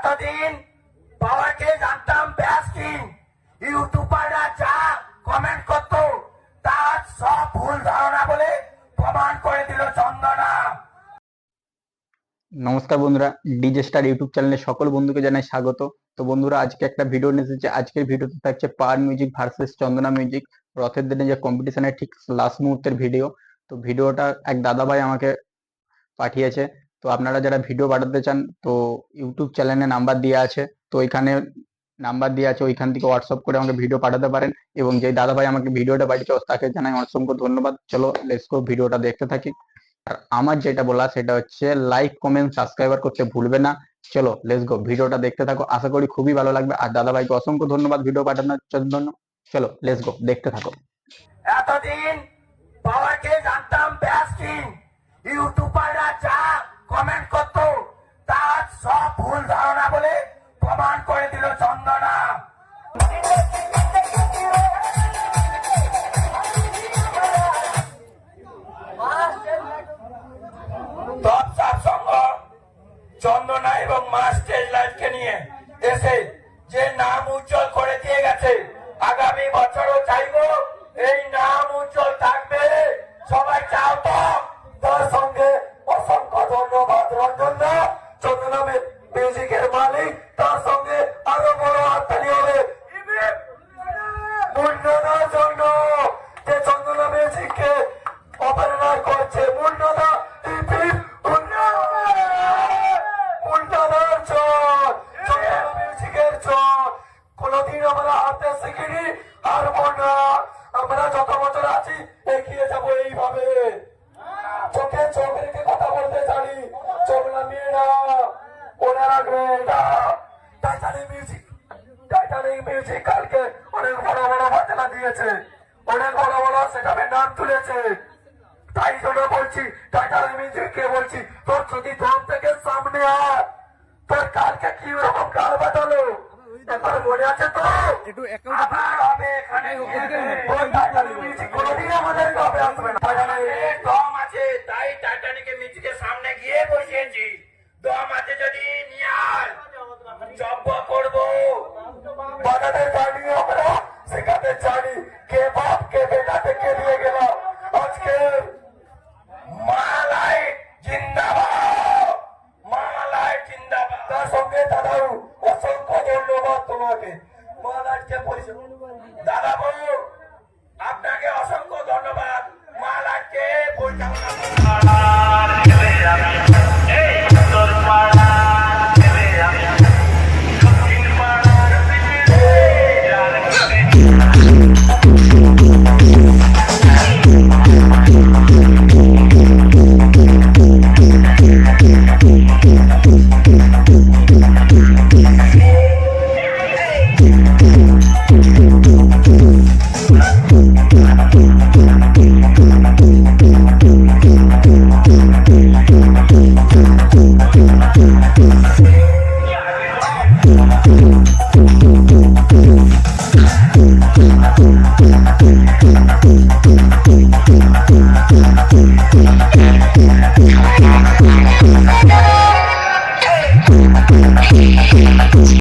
এতদিন বাবাকে জানতাম ব্যাসকিন, ইউটিউবাররা যা কমেন্ট করতো তার সব ভুল ধারণা বলে প্রমাণ করে দিল চন্দনা। নমস্কার বন্ধুরা, ডিজে স্টার ইউটিউব চ্যানেলে সকল বন্ধুকে জানাই স্বাগত। তো বন্ধুরা, আজকে একটা ভিডিও নিয়ে এসেছে। আজকের ভিডিওতে থাকছে পাওয়ার মিউজিক ভার্সেস চন্দনা মিউজিক, রথের দিনে যে কম্পিটিশনের ঠিক লাস্ট মুহূর্তের ভিডিও। তো ভিডিওটা এক দাদাভাই আমাকে পাঠিয়েছে। তো আপনারা যারা ভিডিও পাঠাতে চান, তো ইউটিউব চ্যানেলে নাম্বার দেওয়া আছে, তো ওইখানে নাম্বার দেওয়া আছে, ওইখান থেকে হোয়াটসঅ্যাপ করে আমাকে ভিডিও পাঠাতে পারেন। এবং যে দাদাভাই আমাকে ভিডিওটা পাঠিয়েছে তাকে জানাই অসংখ্য ধন্যবাদ। চলো লেটস গো, ভিডিওটা দেখতে থাকি। আর আমার যেটা বলা সেটা হচ্ছে লাইক কমেন্ট সাবস্ক্রাইবার করতে ভুলবে না। চলো লেটস গো, ভিডিওটা দেখতে থাকো, আশা করি খুবই ভালো লাগবে। আর দাদা ভাইকে অসংখ্য ধন্যবাদ ভিডিও পাঠানোর জন্য। চলো লেটস গো, দেখতে থাকো। এতদিন বাবাকে জানতাম ব্যাসকিন, ইউটিউবাররা যা কমেন্ট করতো তার সব ভুল ধারণা বলে প্রমাণ করে দিল চন্দনা। দশটার সঙ্গ চন্দনা এবং মাস্টার লাইফকে নিয়ে এসে যে নাম উজ্জ্বল করে দিয়ে গেছে, আগামী বছরও চাইবো এই নাম উজ্জ্বল থাকবে। সবাই চাও তো? তার সঙ্গে অসংখ্য ধন্যবাদ রঞ্জন দা, চন্দনা মিউজিকের মালিক। তার সঙ্গে আরো বড় হাততালি হবে মুন্নাদার জন্য, যে চন্দনা মিউজিককে অপারেটর করছে। মুন্নাদা মুন্নাদার চর, চন্দনা মিউজিকের চর। কোনদিন আমরা হাতে শিখিনি, আর না, আমরা যত বছর আছি এগিয়ে যাবো এইভাবে। চোখে চোখ রেখে কথা বলতে জানি। চোখ নামিয়ে না, মনে রাখবে এটা টাইটানিক মিউজিক কালকে অনেক বড় বড় বাজনা দিয়েছে, অনেক বড় বড় সেখানে নাম তুলেছে। তাই জন্য বলছি, টাইটানিক মিউজিককে বলছি, তোর যদি দম থেকে সামনে আয়, তোর কালকে কি রকম গাল বাজালো একবার মনে আছে তো? হবে এখানে টাইটানিক মিউজিক কোনোদিন আমাদের হবে আসবে না। দম আছে তাই টাইটানিকের মিউজিকের সামনে গিয়ে বসিয়েছি। দম আছে যদি নিয়ে আয়, জব্ব করবো। বাজাতে জানি আমরা, শেখাতে জানি। কে বাপ কে বেটা থেকে দিয়ে গেলাম। আজকে মালাই জিন্দাবাদ, মালাই জিন্দাবাদ। তার সঙ্গে দাদাও অসংখ্য ধন্যবাদ তোমাকে।